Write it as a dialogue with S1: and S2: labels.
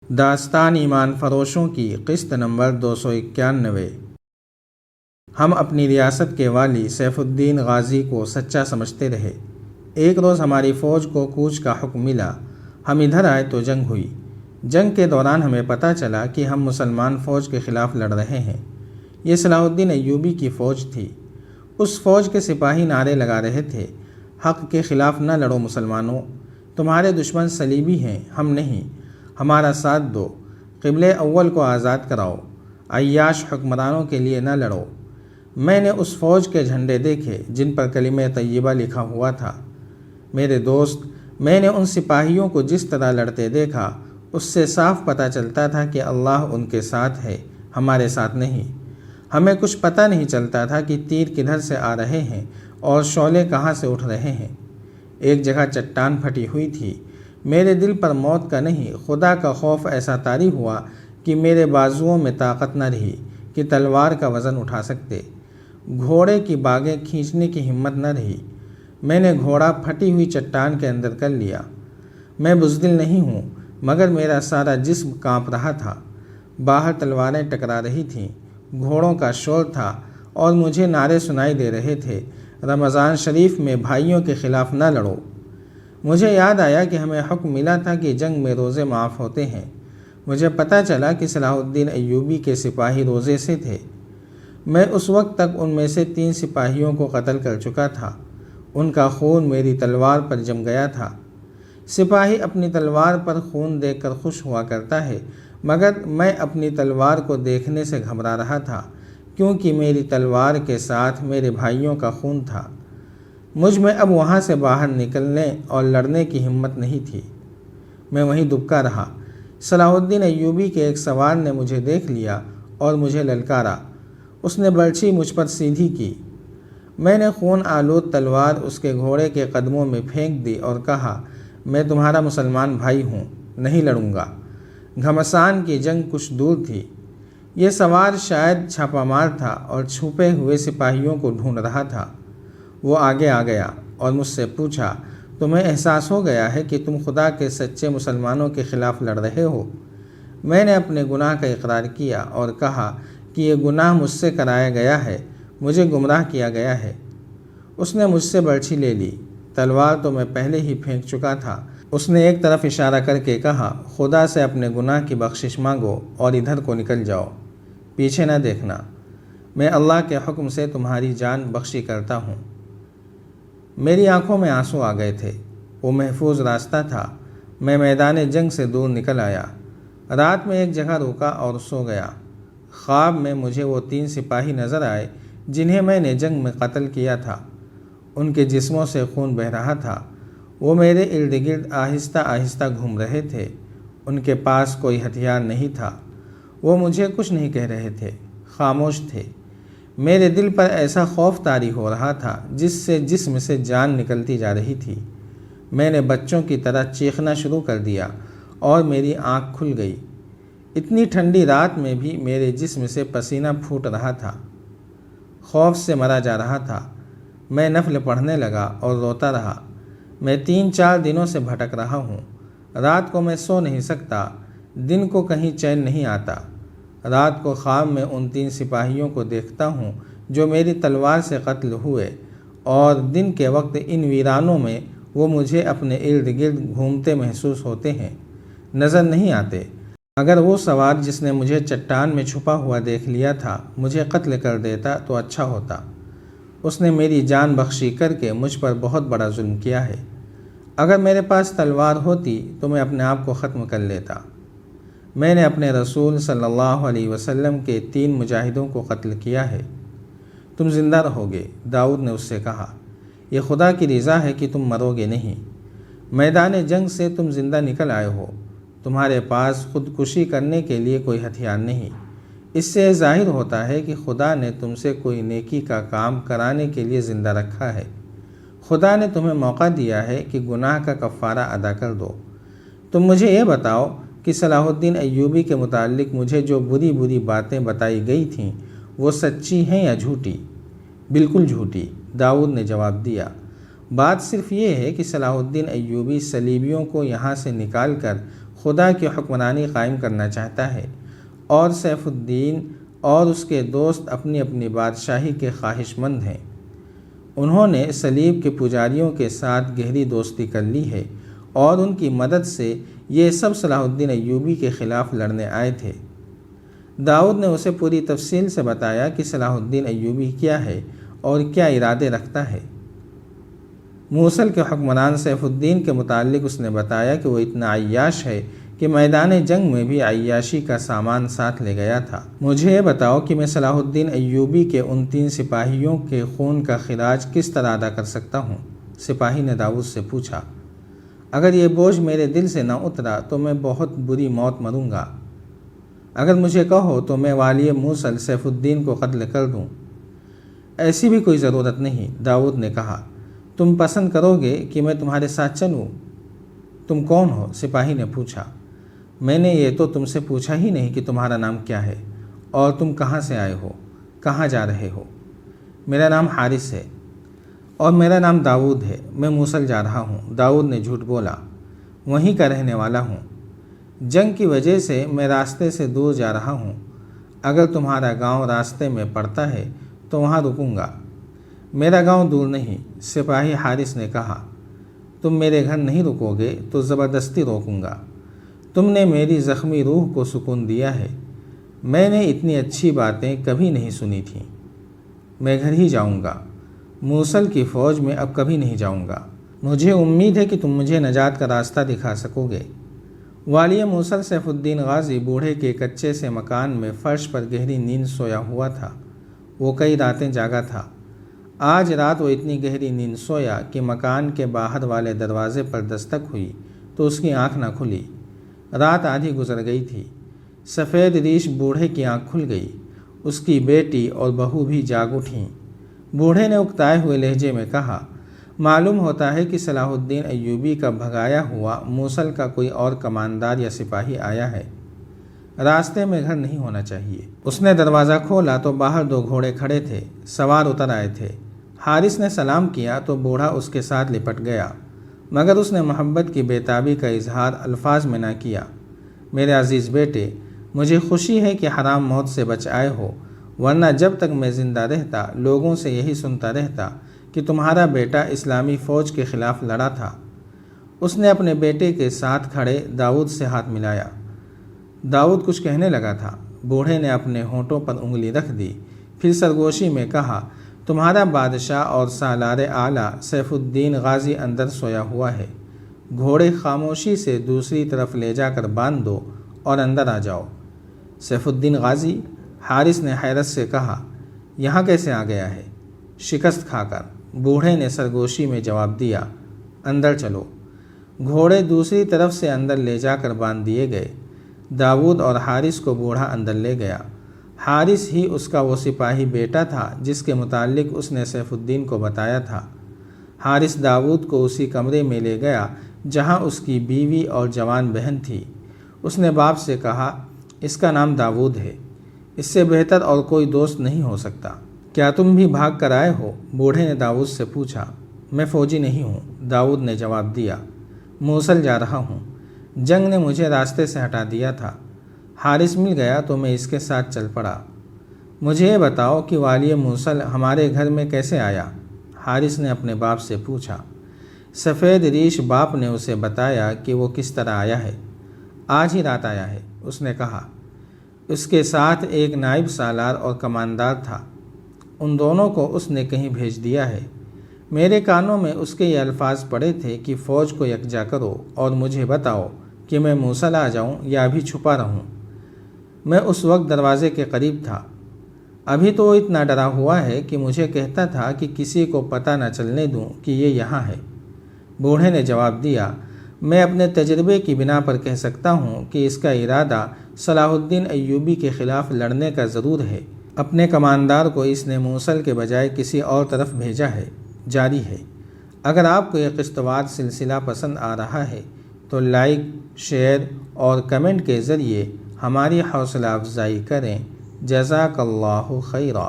S1: داستان ایمان فروشوں کی قسط نمبر 291۔ ہم اپنی ریاست کے والی سیف الدین غازی کو سچا سمجھتے رہے۔ ایک روز ہماری فوج کو کوچ کا حکم ملا۔ ہم ادھر آئے تو جنگ ہوئی۔ جنگ کے دوران ہمیں پتہ چلا کہ ہم مسلمان فوج کے خلاف لڑ رہے ہیں۔ یہ صلاح الدین ایوبی کی فوج تھی۔ اس فوج کے سپاہی نعرے لگا رہے تھے، حق کے خلاف نہ لڑو مسلمانوں، تمہارے دشمن صلیبی ہیں، ہم نہیں، ہمارا ساتھ دو، قبلہ اول کو آزاد کراؤ، عیاش حکمرانوں کے لیے نہ لڑو۔ میں نے اس فوج کے جھنڈے دیکھے جن پر کلمہ طیبہ لکھا ہوا تھا۔ میرے دوست، میں نے ان سپاہیوں کو جس طرح لڑتے دیکھا، اس سے صاف پتہ چلتا تھا کہ اللہ ان کے ساتھ ہے، ہمارے ساتھ نہیں۔ ہمیں کچھ پتہ نہیں چلتا تھا کہ تیر کدھر سے آ رہے ہیں اور شعلے کہاں سے اٹھ رہے ہیں۔ ایک جگہ چٹان پھٹی ہوئی تھی۔ میرے دل پر موت کا نہیں، خدا کا خوف ایسا طاری ہوا کہ میرے بازوؤں میں طاقت نہ رہی کہ تلوار کا وزن اٹھا سکتے۔ گھوڑے کی باگیں کھینچنے کی ہمت نہ رہی۔ میں نے گھوڑا پھٹی ہوئی چٹان کے اندر کر لیا۔ میں بزدل نہیں ہوں، مگر میرا سارا جسم کانپ رہا تھا۔ باہر تلواریں ٹکرا رہی تھیں، گھوڑوں کا شور تھا اور مجھے نعرے سنائی دے رہے تھے، رمضان شریف میں بھائیوں کے خلاف نہ لڑو۔ مجھے یاد آیا کہ ہمیں حکم ملا تھا کہ جنگ میں روزے معاف ہوتے ہیں۔ مجھے پتہ چلا کہ صلاح الدین ایوبی کے سپاہی روزے سے تھے۔ میں اس وقت تک ان میں سے 3 سپاہیوں کو قتل کر چکا تھا۔ ان کا خون میری تلوار پر جم گیا تھا۔ سپاہی اپنی تلوار پر خون دیکھ کر خوش ہوا کرتا ہے، مگر میں اپنی تلوار کو دیکھنے سے گھبرا رہا تھا، کیونکہ میری تلوار کے ساتھ میرے بھائیوں کا خون تھا۔ مجھ میں اب وہاں سے باہر نکلنے اور لڑنے کی ہمت نہیں تھی۔ میں وہیں دبکا رہا۔ صلاح الدین ایوبی کے ایک سوار نے مجھے دیکھ لیا اور مجھے للکارا۔ اس نے برچھی مجھ پر سیدھی کی۔ میں نے خون آلود تلوار اس کے گھوڑے کے قدموں میں پھینک دی اور کہا، میں تمہارا مسلمان بھائی ہوں، نہیں لڑوں گا۔ گھمسان کی جنگ کچھ دور تھی۔ یہ سوار شاید چھاپا مار تھا اور چھپے ہوئے سپاہیوں کو ڈھونڈ رہا تھا۔ وہ آگے آ گیا اور مجھ سے پوچھا، تمہیں احساس ہو گیا ہے کہ تم خدا کے سچے مسلمانوں کے خلاف لڑ رہے ہو؟ میں نے اپنے گناہ کا اقرار کیا اور کہا کہ یہ گناہ مجھ سے کرایا گیا ہے، مجھے گمراہ کیا گیا ہے۔ اس نے مجھ سے برچھی لے لی۔ تلوار تو میں پہلے ہی پھینک چکا تھا۔ اس نے ایک طرف اشارہ کر کے کہا، خدا سے اپنے گناہ کی بخشش مانگو اور ادھر کو نکل جاؤ، پیچھے نہ دیکھنا۔ میں اللہ کے حکم سے تمہاری جان بخشی کرتا ہوں۔ میری آنکھوں میں آنسو آ گئے تھے۔ وہ محفوظ راستہ تھا۔ میں میدان جنگ سے دور نکل آیا۔ رات میں ایک جگہ رکا اور سو گیا۔ خواب میں مجھے وہ 3 سپاہی نظر آئے جنہیں میں نے جنگ میں قتل کیا تھا۔ ان کے جسموں سے خون بہہ رہا تھا۔ وہ میرے ارد گرد آہستہ آہستہ گھوم رہے تھے۔ ان کے پاس کوئی ہتھیار نہیں تھا۔ وہ مجھے کچھ نہیں کہہ رہے تھے، خاموش تھے۔ میرے دل پر ایسا خوف طاری ہو رہا تھا جس سے جسم سے جان نکلتی جا رہی تھی۔ میں نے بچوں کی طرح چیخنا شروع کر دیا اور میری آنکھ کھل گئی۔ اتنی ٹھنڈی رات میں بھی میرے جسم سے پسینہ پھوٹ رہا تھا۔ خوف سے مرا جا رہا تھا۔ میں نفل پڑھنے لگا اور روتا رہا۔ میں 3-4 دنوں سے بھٹک رہا ہوں۔ رات کو میں سو نہیں سکتا، دن کو کہیں چین نہیں آتا۔ رات کو خواب میں ان 3 سپاہیوں کو دیکھتا ہوں جو میری تلوار سے قتل ہوئے، اور دن کے وقت ان ویرانوں میں وہ مجھے اپنے ارد گرد گھومتے محسوس ہوتے ہیں، نظر نہیں آتے۔ اگر وہ سوار جس نے مجھے چٹان میں چھپا ہوا دیکھ لیا تھا مجھے قتل کر دیتا تو اچھا ہوتا۔ اس نے میری جان بخشی کر کے مجھ پر بہت بڑا ظلم کیا ہے۔ اگر میرے پاس تلوار ہوتی تو میں اپنے آپ کو ختم کر لیتا۔ میں نے اپنے رسول صلی اللہ علیہ وسلم کے 3 مجاہدوں کو قتل کیا ہے۔ تم زندہ رہو گے، داؤد نے اس سے کہا۔ یہ خدا کی رضا ہے کہ تم مرو گے نہیں۔ میدان جنگ سے تم زندہ نکل آئے ہو۔ تمہارے پاس خودکشی کرنے کے لیے کوئی ہتھیار نہیں۔ اس سے ظاہر ہوتا ہے کہ خدا نے تم سے کوئی نیکی کا کام کرانے کے لیے زندہ رکھا ہے۔ خدا نے تمہیں موقع دیا ہے کہ گناہ کا کفارہ ادا کر دو۔ تم مجھے یہ بتاؤ کہ صلاح الدین ایوبی کے متعلق مجھے جو بری بری باتیں بتائی گئی تھیں وہ سچی ہیں یا جھوٹی؟ بالکل جھوٹی، داؤد نے جواب دیا۔ بات صرف یہ ہے کہ صلاح الدین ایوبی صلیبیوں کو یہاں سے نکال کر خدا کی حکمرانی قائم کرنا چاہتا ہے، اور سیف الدین اور اس کے دوست اپنی اپنی بادشاہی کے خواہش مند ہیں۔ انہوں نے صلیب کے پجاریوں کے ساتھ گہری دوستی کر لی ہے، اور ان کی مدد سے یہ سب صلاح الدین ایوبی کے خلاف لڑنے آئے تھے۔ داؤد نے اسے پوری تفصیل سے بتایا کہ صلاح الدین ایوبی کیا ہے اور کیا ارادے رکھتا ہے۔ موصل کے حکمران سیف الدین کے متعلق اس نے بتایا کہ وہ اتنا عیاش ہے کہ میدان جنگ میں بھی عیاشی کا سامان ساتھ لے گیا تھا۔ مجھے یہ بتاؤ کہ میں صلاح الدین ایوبی کے ان 3 سپاہیوں کے خون کا خراج کس طرح ادا کر سکتا ہوں؟ سپاہی نے داؤد سے پوچھا۔ اگر یہ بوجھ میرے دل سے نہ اترا تو میں بہت بری موت مروں گا۔ اگر مجھے کہو تو میں والی موصل سیف الدین کو قتل کر دوں۔ ایسی بھی کوئی ضرورت نہیں، داؤد نے کہا۔ تم پسند کرو گے کہ میں تمہارے ساتھ چلوں؟ تم کون ہو؟ سپاہی نے پوچھا۔ میں نے یہ تو تم سے پوچھا ہی نہیں کہ تمہارا نام کیا ہے اور تم کہاں سے آئے ہو، کہاں جا رہے ہو؟ میرا نام حارث ہے۔ اور میرا نام داؤد ہے، میں موصل جا رہا ہوں۔ داؤد نے جھوٹ بولا۔ وہیں کا رہنے والا ہوں۔ جنگ کی وجہ سے میں راستے سے دور جا رہا ہوں۔ اگر تمہارا گاؤں راستے میں پڑتا ہے تو وہاں رکوں گا۔ میرا گاؤں دور نہیں، سپاہی حارث نے کہا۔ تم میرے گھر نہیں رکو گے تو زبردستی روکوں گا۔ تم نے میری زخمی روح کو سکون دیا ہے۔ میں نے اتنی اچھی باتیں کبھی نہیں سنی تھیں۔ میں گھر ہی جاؤں گا۔ موصل کی فوج میں اب کبھی نہیں جاؤں گا۔ مجھے امید ہے کہ تم مجھے نجات کا راستہ دکھا سکو گے۔ والی موصل سیف الدین غازی بوڑھے کے کچے سے مکان میں فرش پر گہری نیند سویا ہوا تھا۔ وہ کئی راتیں جاگا تھا۔ آج رات وہ اتنی گہری نیند سویا کہ مکان کے باہر والے دروازے پر دستک ہوئی تو اس کی آنکھ نہ کھلی۔ رات آدھی گزر گئی تھی۔ سفید ریش بوڑھے کی آنکھ کھل گئی۔ اس کی بیٹی اور بہو بھی جاگ اٹھیں۔ بوڑھے نے اکتائے ہوئے لہجے میں کہا، معلوم ہوتا ہے کہ صلاح الدین ایوبی کا بھگایا ہوا موصل کا کوئی اور کماندار یا سپاہی آیا ہے۔ راستے میں گھر نہیں ہونا چاہیے۔ اس نے دروازہ کھولا تو باہر 2 گھوڑے کھڑے تھے، سوار اتر آئے تھے۔ حارث نے سلام کیا تو بوڑھا اس کے ساتھ لپٹ گیا، مگر اس نے محبت کی بےتابی کا اظہار الفاظ میں نہ کیا۔ میرے عزیز بیٹے، مجھے خوشی ہے کہ حرام موت سے بچ آئے ہو، ورنہ جب تک میں زندہ رہتا لوگوں سے یہی سنتا رہتا کہ تمہارا بیٹا اسلامی فوج کے خلاف لڑا تھا۔ اس نے اپنے بیٹے کے ساتھ کھڑے داؤد سے ہاتھ ملایا۔ داؤد کچھ کہنے لگا تھا، بوڑھے نے اپنے ہونٹوں پر انگلی رکھ دی، پھر سرگوشی میں کہا، تمہارا بادشاہ اور سالار اعلیٰ سیف الدین غازی اندر سویا ہوا ہے۔ گھوڑے خاموشی سے دوسری طرف لے جا کر باندھ دو اور اندر آ جاؤ۔ سیف الدین غازی؟ حارث نے حیرت سے کہا، یہاں کیسے آ گیا ہے؟ شکست کھا کر، بوڑھے نے سرگوشی میں جواب دیا۔ اندر چلو۔ گھوڑے دوسری طرف سے اندر لے جا کر باندھ دیے گئے۔ داؤد اور حارث کو بوڑھا اندر لے گیا۔ حارث ہی اس کا وہ سپاہی بیٹا تھا جس کے متعلق اس نے سیف الدین کو بتایا تھا۔ حارث داؤد کو اسی کمرے میں لے گیا جہاں اس کی بیوی اور جوان بہن تھی۔ اس نے باپ سے کہا، اس کا نام داؤد ہے، اس سے بہتر اور کوئی دوست نہیں ہو سکتا۔ کیا تم بھی بھاگ کر آئے ہو؟ بوڑھے نے داؤد سے پوچھا۔ میں فوجی نہیں ہوں، داؤد نے جواب دیا۔ موصل جا رہا ہوں، جنگ نے مجھے راستے سے ہٹا دیا تھا۔ حارث مل گیا تو میں اس کے ساتھ چل پڑا۔ مجھے یہ بتاؤ کہ والی موصل ہمارے گھر میں کیسے آیا؟ حارث نے اپنے باپ سے پوچھا۔ سفید ریش باپ نے اسے بتایا کہ وہ کس طرح آیا ہے۔ آج ہی رات آیا ہے، اس نے کہا۔ اس کے ساتھ ایک نائب سالار اور کماندار تھا، ان دونوں کو اس نے کہیں بھیج دیا ہے۔ میرے کانوں میں اس کے یہ الفاظ پڑے تھے کہ فوج کو یکجا کرو اور مجھے بتاؤ کہ میں موصل آ جاؤں یا ابھی چھپا رہوں۔ میں اس وقت دروازے کے قریب تھا۔ ابھی تو وہ اتنا ڈرا ہوا ہے کہ مجھے کہتا تھا کہ کسی کو پتہ نہ چلنے دوں کہ یہ یہاں ہے۔ بوڑھے نے جواب دیا، میں اپنے تجربے کی بنا پر کہہ سکتا ہوں کہ اس کا ارادہ صلاح الدین ایوبی کے خلاف لڑنے کا ضرور ہے۔ اپنے کماندار کو اس نے موصل کے بجائے کسی اور طرف بھیجا ہے۔ جاری ہے۔ اگر آپ کو یہ قسطوار سلسلہ پسند آ رہا ہے تو لائک، شیئر اور کمنٹ کے ذریعے ہماری حوصلہ افزائی کریں۔ جزاک اللہ خیرا۔